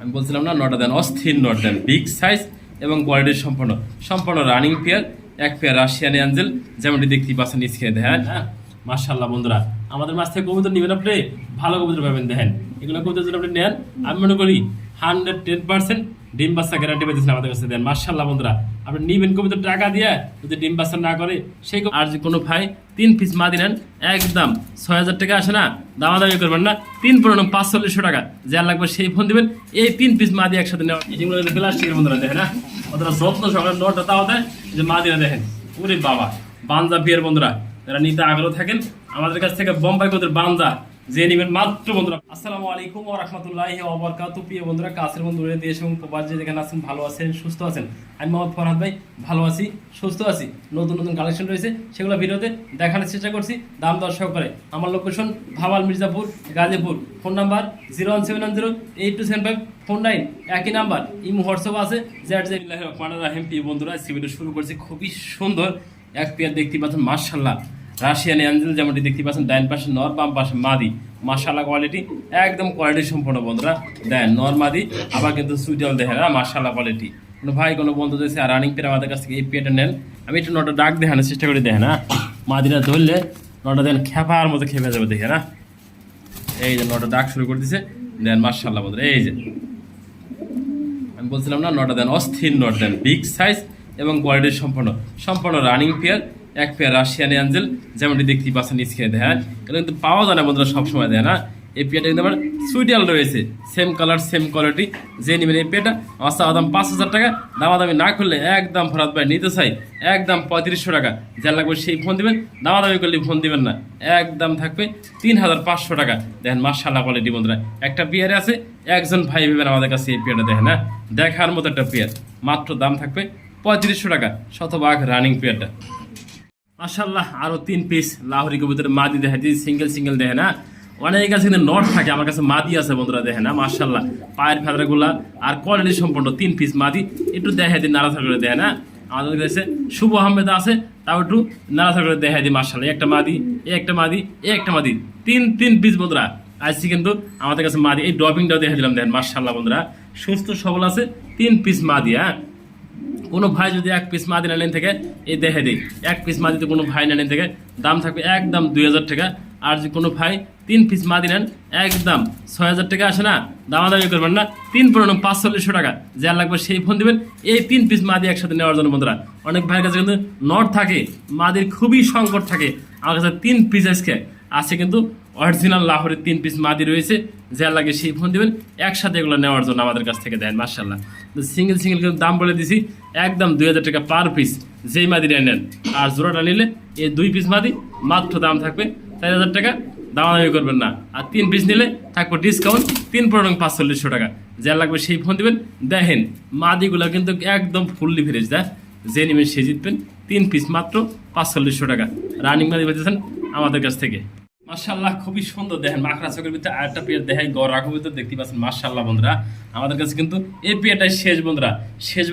আমি বলছিলাম না নটা দেন, অস্থির নট দেন, বিগ সাইজ এবং কোয়ালিটির সম্পন্ন সম্পূর্ণ রানিং পেয়ার, এক পেয়ার রাশিয়ান অ্যাঞ্জেল, যেমনটি দেখতেই পাচ্ছেন স্ক্রিনে দেখেন। হ্যাঁ মাশাআল্লাহ বন্ধুরা, আমাদের মাছ থেকে কবুতর নেবেন আপনি, ভালো কবুতর পাবেন। দেখেন এগুলো কবুতর যদি আপনি নেন, আমি মনে করি 110% ডিম বাচ্চা গ্যারান্টি পেয়েছেন আমাদের কাছে দেন। মাশাআল্লাহ বন্ধুরা, আপনি নিবেন কবুতর টাকা দিয়ে, যদি ডিম বাচ্চা না করে সেই আর যে কোনো ভাই 3 পিস মাদি নেন, একদম 6000 টাকা আসে না, দামাদামি করবেন না, 3 পনেরো 4500 টাকা যা লাগবে সেই ফোন দিবেন। এই 3 পিস মাদি একসাথে নেওয়া, যেগুলো প্লাস্টিকের বন্ধুরা দেখেন না, ওদের যত্ন সহকারে নটা তাও দেয় যে মাদিরা দেখেন। ওরে বাবা, বানজা বিয়ের বন্ধুরা যারা নিতে আগ্রহ থাকেন আমাদের কাছ থেকে বোম্বাই কবুতর বানজা যে নিবেন মাত্র বন্ধুরা। আসসালামু আলাইকুম ওয়া রাহমাতুল্লাহি ওয়া বারাকাতুহু। প্রিয় বন্ধুরা, কাছের বন্ধুরা, দেশ এবং প্রবাসী যেখানে আছেন, ভালো আছেন, সুস্থ আছেন, আমি মোহাম্মদ ফরহাদ ভাই ভালো আছি, সুস্থ আছি। নতুন নতুন কালেকশন রয়েছে, সেগুলো ভিডিওতে দেখানোর চেষ্টা করছি দাম দর সহকারে। আমার location Bhawal, Mirzapur, Gazipur. Phone number 01710827549, একই নাম্বার। ইমো হোয়াটসঅ্যাপ আছে। প্রিয় বন্ধুরা, ভিডিও শুরু করছি। খুবই সুন্দর এক পেয়ার দেখতে পাচ্ছেন, মাশাআল্লাহ রাশিয়ান অ্যাঞ্জেল, যেমনটি দেখতে পাচ্ছেন ডাইন পাশে নর, বাম পাশে মাদি। মাশাআল্লাহ কোয়ালিটি একদম কোয়ালিটি সম্পূর্ণ বন্ধুরা। দেন নর মাদি, আবার কিন্তু সুইটাল দেখেন না, মাশাআল্লাহ কোয়ালিটি। কোনো ভাই কোনো বন্ধু যদি রানিং পেয়ার আমাদের কাছ থেকে এই পেয়ারটা নেন, আমি একটু নটা ডাক দেখানোর চেষ্টা করি। দেখেন না, মাদিরা ধরলে নটা দেন খেপার মতো খেপে যাবে, দেখে না। এই যে নটা ডাক শুরু করে দিছে, দেন মাশাআল্লাহ বন্ধুরা। এই যে আমি বলছিলাম না নটা দেন, অস্থির নট দেন, বিগ সাইজ এবং কোয়ালিটির সম্পন্ন সম্পূর্ণ রানিং পেয়ার, এক পেয়ার রাশিয়ান অ্যাঞ্জেল, যেমনটি দেখতেই পাচ্ছেন স্ক্রিনে দেখেন। এটা কিন্তু পাওয়া যায় না বন্ধুরা সবসময়, দেয় না। এই পেয়ারটা কিন্তু আমার সুইটাল রয়েছে, সেম কালার সেম কোয়ালিটি। যে নেবেন এই পেয়ারটা আমার দাম 5000 টাকা, দামাদামি না করলে একদম ফরাদ ভাই নিতে চাই একদম 3500 টাকা যা লাগবে সেই ফোন দিবেন, দামাদামি করলে ফোন দিবেন না, একদম থাকবে 3500 টাকা। দেখেন মাশাআল্লাহ কোয়ালিটি বন্ধুরা, একটা পেয়ারে আছে, একজন ভাই ভেবেন আমাদের কাছে এই পেয়ারটা দেখেন না, দেখার মতো একটা পেয়ার। মাত্র দাম থাকবে 3500 টাকা, শতভাগ রানিং পেয়ারটা। মাশাআল্লাহ আরো 3 পিস লাহোরি কবুতরের মাদি দেখা দিই, সিঙ্গেল সিঙ্গেল দেখে না। অনেকের কাছে কিন্তু নট থাকে, আমার কাছে মাদি আছে বন্ধুরা, দেখে না মাশাআল্লাহ পায়ের ফেদারগুলা আর কোয়ালিটি সম্পন্ন 3 পিস মাদি। একটু দেখা দিই নাড়াচাড়া করে, দেখে না। আমাদের কাছে শুভ আহমেদ আছে, তাও একটু নাড়াচাড়া করে দেখা দিই। মাশাআল্লাহ একটা মাদি, একটা মাদি, একটা মাদি, 3 পিস বন্ধুরা আজকে কিন্তু আমাদের কাছে মাদি। এই ড্রপিংটাও দেখা দিলাম, দেখেন মাশাআল্লাহ বন্ধুরা, সুস্থ সবল আছে, 3 পিস মাদি। হ্যাঁ, কোনো ভাই যদি 1 পিস মাদি নেন থেকে এই দেখে দিই, 1 পিস মাদিতে কোনো ভাই নেন থেকে দাম থাকবে একদম 2000 টাকা। আর যদি কোনো ভাই 3 পিস মাদি নেন, একদম 6000 টাকা আসে না, দামাদামি করবেন না, 3 পনেরো 4500 টাকা যা লাগবে সেই ফোন দিবেন। এই 3 পিস মাদি একসাথে নেওয়ার জন্য বন্ধুরা, অনেক ভাইয়ের কাছে কিন্তু নট থাকে, মাদির খুবই সংকট থাকে, আমার কাছে 3 পিস আজকে আছে, কিন্তু অরিজিনাল লাহোরের 3 পিস মাদি রয়েছে, যা লাগে সেই ফোন দিবেন একসাথে এগুলো নেওয়ার জন্য আমাদের কাছ থেকে দেন। মাশাআল্লাহ সিঙ্গেল সিঙ্গেল কিন্তু দাম বলে দিছি একদম 2000 টাকা পার পিস যেই মাদিটা নেন। আর জোড়াটা নিলে এই 2 পিস মাদি মাত্র দাম থাকবে 4000 টাকা, দামাদামি করবেন না। আর 3 পিস নিলে থাকবে ডিসকাউন্ট 3 পনেরো 4500 টাকা যা লাগবে সেই ফোন দিবেন। দেখেন মাদিগুলো কিন্তু একদম ফুললি ফ্রেশ, দেখ যে নেবেন সে জিতবেন। 3 পিস মাত্র 4500 টাকা রানিং মাদি পেয়েছেন আমাদের কাছ থেকে। মাশাআল্লাহ খুবই সুন্দর, দেখেন মাখরা চোখের ভিতরে আরেকটা পেয়ার দেখাই, গড় ভিতরে দেখতে পাচ্ছেন। মাশাআল্লাহ বন্ধুরা, আমাদের কাছে কিন্তু এই পেয়ারটাই শেষ বন্ধুরা, শেষ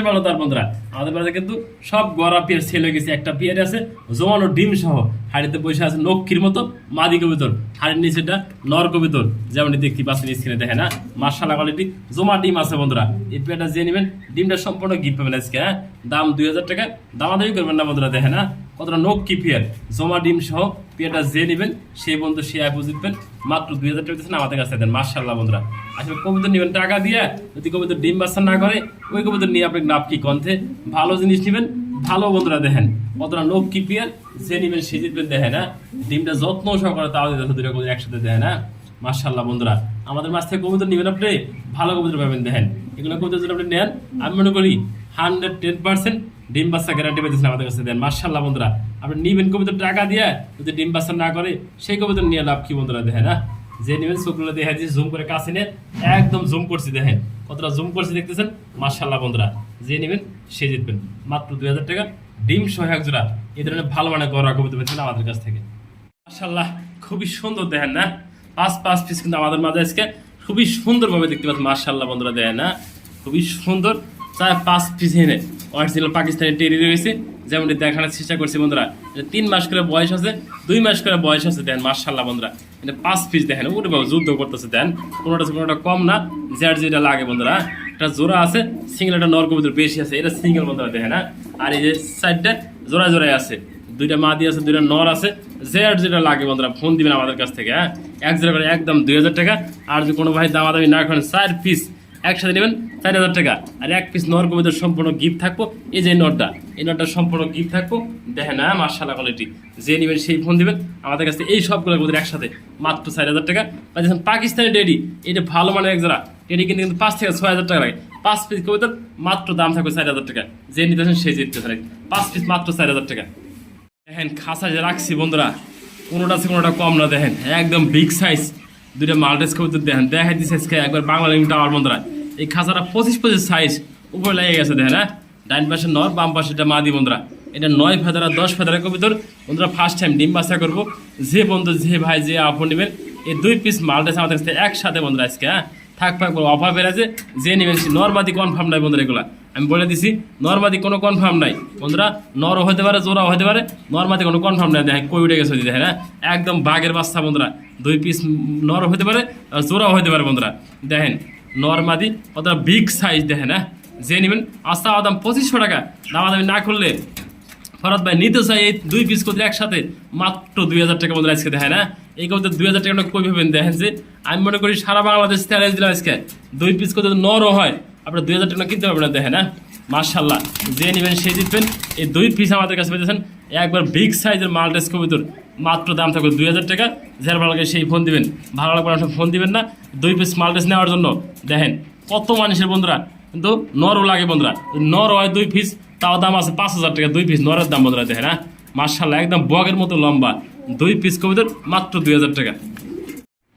বালোদার বন্ধুরা। আমাদের কাছে কিন্তু সব গড়া পেয়ার সেল হয়ে গেছে। একটা পেয়ার আছে জমানো ডিম সহ, হাড়িতে বসে আছে লক্ষ্মীর মতো মাদি কবিতর, হাড়ির নিচেটা নর কবিতর, যেমনটি দেখতে পাচ্ছেন স্ক্রিনে দেখেন না। মাশাআল্লাহ কোয়ালিটি জমা ডিম আছে বন্ধুরা। এই পেয়ারটা যে নেবেন ডিমটা সম্পূর্ণ গিফট পাবেন আজকে। হ্যাঁ, দাম 2000 টাকা, দামাদামি করবেন না বন্ধুরা। দেখেন না কতটা নক্কি পেয়ার, জমা ডিম সহ পেয়ারটা যে নেবেন সেই বন্ধু সে অ্যাপ জিতবেন। মাত্র 2000 টাকা দিচ্ছেন আমাদের কাছে দেন। মাশাআল্লাহ বন্ধুরা, আসলে কবুতর নেবেন টাকা দিয়ে, যদি কবুতর ডিম বাচ্চা না করে ওই কবুতর নিয়ে আপনি নাপ কি কন্থে, ভালো জিনিস নেবেন ভালো বন্ধুরা। দেখেন কতটা নক্কি পেয়ার, যে নেবেন সে জিতবেন। দেখেন না ডিমটা যত্ন সহকারে তাও দিতে দুটো কবুতর একসাথে, দেখেন না মাশাআল্লাহ বন্ধুরা। আমাদের মাছ থেকে কবুতর নেবেন আপনি, ভালো কবুতর পাবেন। দেখেন এগুলো কবুতর যদি আপনি নেন, আমি মনে করি 110% ডিম বাচ্চা গ্যারান্টি পেয়েছেন আমাদের কাছে দেন। মাশাআল্লাহ বন্ধুরা, আপনি নিবেন কবুতর টাকা দিয়ে, যদি ডিম বাচ্চা না করে সেই কবুতর নিয়ে লাভ কি বন্ধুরা। দেখেন না যে নেবেন চোখগুলো দেখা দিচ্ছি, জুম করে কাছে নিয়ে একদম জুম করছি, দেখেন কতটা জুম করছি দেখতেছেন। মাশাআল্লাহ বন্ধুরা, যে নেবেন সে জিতবেন। মাত্র 2000 টাকা ডিম সহ এক জোড়া এই ধরনের ভালো মানে গড়া কবুতর পেয়েছেন আমাদের কাছ থেকে। মাশাআল্লাহ খুবই সুন্দর, দেখেন না 5 পিস কিন্তু আমাদের মাঝে আজকে খুবই সুন্দরভাবে দেখতে পাচ্ছেন। মাশাআল্লাহ বন্ধুরা, দেখেন না খুবই সুন্দর, চায় 5 পিস এনে অরিজিনাল পাকিস্তানি টেরি রয়েছে, যেমনটি দেখানোর চেষ্টা করছি বন্ধুরা। 3 মাস করে বয়স আছে, 2 মাস করে বয়স আছে। দেন মাশাআল্লাহ বন্ধুরা, এটা 5 পিস দেখেন, ওরে বাবা যুদ্ধ করতেছে। দেন কোনোটা কম না, যার যেটা লাগে বন্ধুরা। একটা জোড়া আছে সিঙ্গেল, একটা নর কবুতর বেশি আছে, এটা সিঙ্গেল বন্ধুরা দেখেন হ্যাঁ। আর এই যে সাইডটা জোড়া জোড়ায় আছে, দুইটা মাদি আছে, দুইটা নর আছে। যার যেটা লাগে বন্ধুরা ফোন দিবেন আমাদের কাছ থেকে হ্যাঁ। এক জোড়া করে একদম 2000 টাকা। আর যদি কোনো ভাই দামাদামি না করেন 4 পিস একসাথে নেবেন 4000 টাকা। আর 1 পিস নর কবুতর সম্পূর্ণ গিফট থাকবো। এই যে নটটা, এই নটটা সম্পূর্ণ গিফট থাকবো। দেখেন হ্যাঁ মাশাআল্লাহ কোয়ালিটি। যে নেবেন সেই ফোন দিবেন আমাদের কাছে। এই সবগুলো কবুতর একসাথে মাত্র 4000 টাকা। আর যখন পাকিস্তানি টেডি, এটা ভালো মানের এক জোড়া টেডি কিন্তু 5 থেকে 6000 টাকা লাগে। 5 পিস কবুতর মাত্র দাম থাকবে 4000 টাকা। যে নিতেছেন সেই জিততে পারে। 5 পিস মাত্র 4000 টাকা। দেখেন খাসা যে রাখছি বন্ধুরা, কোনোটা আছে কোনোটা কম না। দেখেন একদম বিগ সাইজ দুইটা মাল্টেস কবুতর দেখেন, দেখাই দিচ্ছে একবার বাংলা লিঙ্ক টাওয়ার বন্ধুরা। এই খাঁচাটা 25 সাইজ উপরে লেগে গেছে দেখেন হ্যাঁ। ডাইন পাশে নর, বাম পাশে এটা মাদি বন্ধুরা। এটা 9 ফেদারা 10 ফেদারা কবুতর বন্ধুরা। ফার্স্ট টাইম ডিম বাচ্চা করবো। যে বন্ধু যে ভাই যে আপন নেবেন এই 2 পিস মাল্টেস আমাদের কাছে একসাথে বন্ধুরা আজকে হ্যাঁ। থাক অফার বেড়েছে, যে নেবেন সে। নরমাদি কনফার্ম নাই বন্ধুরা, এগুলা আমি বলে দিছি। নরমাদি কোনো কনফার্ম নাই বন্ধুরা। নরও হতে পারে, জোড়াও হতে পারে, নরমাদি কোনো কনফার্ম নাই। দেখেন কই উঠে গেছে দেখেন হ্যাঁ। একদম বাঘের বাচ্চা বন্ধুরা। 2 পিস নরও হতে পারে, জোড়াও হতে পারে বন্ধুরা। দেখেন নরমাদি অতটা বিগ সাইজ দেখেন হ্যাঁ। যে নেবেন আস্তা দাম 2500 টাকা। দামাদামি না করলে ফরাদ ভাই নিতে চাই এই 2 পিস কবুতর একসাথে মাত্র 2000 টাকা বন্ধুরা আজকে দেখেন হ্যাঁ। এই কবুতর 2000 টাকা কই ভাবেন দেখেন যে আমি মনে করি সারা বাংলাদেশ চ্যালেঞ্জ দিলাম আজকে। 2 পিস কবুতর নরও হয়, আপনার 2000 টাকা কিনতে পারবেন না দেখেন হ্যাঁ। মাশাআল্লাহ যে নেবেন সেই জিতবেন। এই 2 পিস আমাদের কাছে পেয়েছেন একবার বিগ সাইজের মাল্টেস কবুতর। মাত্র দাম থাকবে 2000 টাকা। যার ভালো লাগে সেই ফোন দিবেন, ভালো লাগবে না ফোন দিবেন না। 2 পিস মাল্টেস নেওয়ার জন্য দেখেন কত মানুষের বন্ধুরা কিন্তু নরও লাগে বন্ধুরা। নর হয় 2 পিস, তাও দাম আছে 5000 টাকা 2 পিস নরের দাম বন্ধুরা দেখেন হ্যাঁ। মাশাআল্লাহ একদম বগের মতো লম্বা 2 পিস কবুতর মাত্র 2000 টাকা।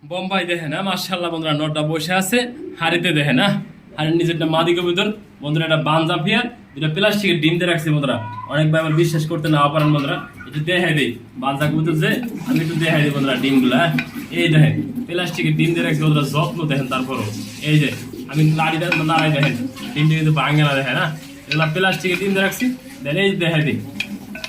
বোম্বাই দেখেন হ্যাঁ মাশাআল্লাহ বন্ধুরা। নরটা বসে আছে হাড়িতে দেখেন হ্যাঁ। হাড়ির নিচেরটা মাদি কবুতর বন্ধুরা। এটা বানজাফিয়া, এটা প্লাস্টিকের ডিম দিয়ে রাখছি বন্ধুরা। অনেক ভাই আমার বিশ্বাস করতে না পারেন বন্ধুরা, একটু দেখাই দিই বানজা কবুতর যে আমি একটু দেখাই দিই বন্ধুরা ডিমগুলা। এই দেখেন প্লাস্টিকের ডিম দিয়ে রাখছি বন্ধুরা, যত্ন দেখেন। তারপরও এই যে আমি নাড়িটা নাড়াই দেখেন ডিমটা কিন্তু ভাঙে না দেখেন হ্যাঁ। এগুলা প্লাস্টিকের ডিম দিয়ে রাখছি দেখেন। এই দেখাই দিই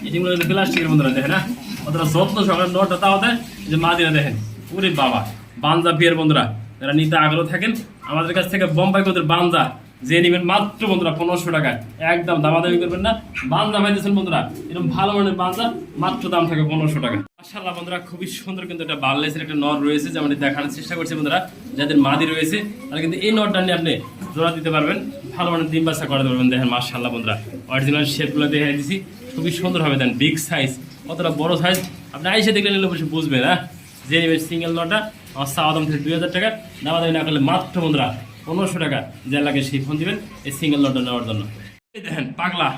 এই ডিমগুলো কিন্তু প্লাস্টিকের বন্ধুরা দেখেন হ্যাঁ। অতটা যত্ন সকালে নটা তাও দেয়। এই যে মাদিরা দেখেন ওরে বাবা বানজাফিয়ার বন্ধুরা। যারা নিতে আগ্রহ থাকেন আমাদের কাছ থেকে বোম্বাই কবুতর বানজা যে নেবেন মাত্র বন্ধুরা 1500 টাকায়। একদম দামাদামি করবেন না। বানজা পাইতেছেন বন্ধুরা এরকম ভালো মানের বানজা, মাত্র দাম থাকে 1500 টাকা। মাশাআল্লাহ বন্ধুরা খুবই সুন্দর কিন্তু একটা বার্লেসের একটা নর রয়েছে, যেমন দেখানোর চেষ্টা করছি বন্ধুরা। যাদের মাদি রয়েছে তারা কিন্তু এই নরটা নিয়ে আপনি জোড়া দিতে পারবেন, ভালো মানের ডিম বাচ্চা করাতে পারবেন। দেখেন মাশাআল্লাহ বন্ধুরা অরিজিনাল শেপগুলো দেখে দিয়েছি, খুবই সুন্দর হবে। দেন বিগ সাইজ, অতটা বড় সাইজ আপনি আইসে দেখলে নিলে অবশ্যই বুঝবেন হ্যাঁ। যে নেবেন সিঙ্গেল নরটা আমার চাওয়া দাম থেকে 2000 টাকা। দামাদামি না করলে মাত্র বন্ধুরা 1500 টাকা। যা লাগে সেই ফোন দিবেন এই সিঙ্গেল নটটা নেওয়ার জন্য। এই দেখেন পাগলা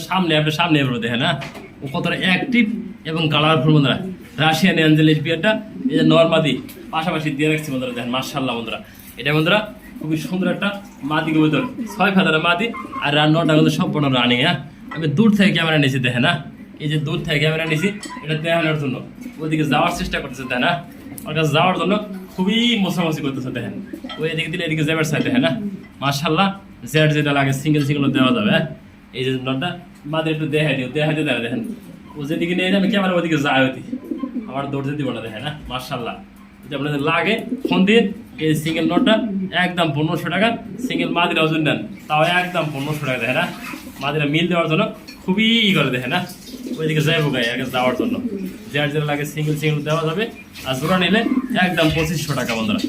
সামনে আপনার সামনে এবার দেখেন হ্যাঁ। ও কতটা অ্যাক্টিভ এবং কালারফুল বন্ধুরা। রাশিয়ান অ্যাঞ্জেল এই বিয়ারটা এই যে নরমাদি পাশাপাশি দিয়ে রাখছি বন্ধুরা। দেখেন মাশাআল্লাহ বন্ধুরা এটা বন্ধুরা খুবই সুন্দর একটা মাদি কবুতর। 6 ফেদারের মাদি আর নটা কিন্তু সম্পূর্ণ রানিং হ্যাঁ। আমি দূর থেকে ক্যামেরা নিয়েছি দেখেন হ্যাঁ। এই যে দূর থেকে ক্যামেরা নিয়েছি এটা দেখানোর জন্য। ওইদিকে যাওয়ার চেষ্টা করতেছে দেখেন হ্যাঁ। ওর কাছে যাওয়ার জন্য খুবই মোছামছি করতেছে দেখেন। ওই এদিকে দিলে এদিকে যাবার চাই দেখেন হ্যাঁ। মাশাআল্লাহ জেড যেটা লাগে সিঙ্গেল দেওয়া যাবে হ্যাঁ। এই যে নটটা মাদি একটু দেখাই দিও দেখেন। ও যেদিকে নিয়ে আমি ক্যামেরা ওইদিকে যায় ওইদিকে আমার দৌড়তে দিব না দেখেন হ্যাঁ। মাশাআল্লাহ যদি আপনাদের লাগে ফোন দিয়ে এই সিঙ্গেল নটটা একদম 1500 টাকা। সিঙ্গেল মাদিরা ওজন নেন তাও একদম 1500 টাকা দেখেন হ্যাঁ। মাদিরা মিল দেওয়ার জন্য খুবই করে দেখেন হ্যাঁ। ওইদিকে যাইবো গায়ে আগে যাওয়ার জন্য। যার যেটা লাগে সিঙ্গেল দেওয়া যাবে। আর জোড়া নিলে একদম 2500 টাকা বন্ধুরা।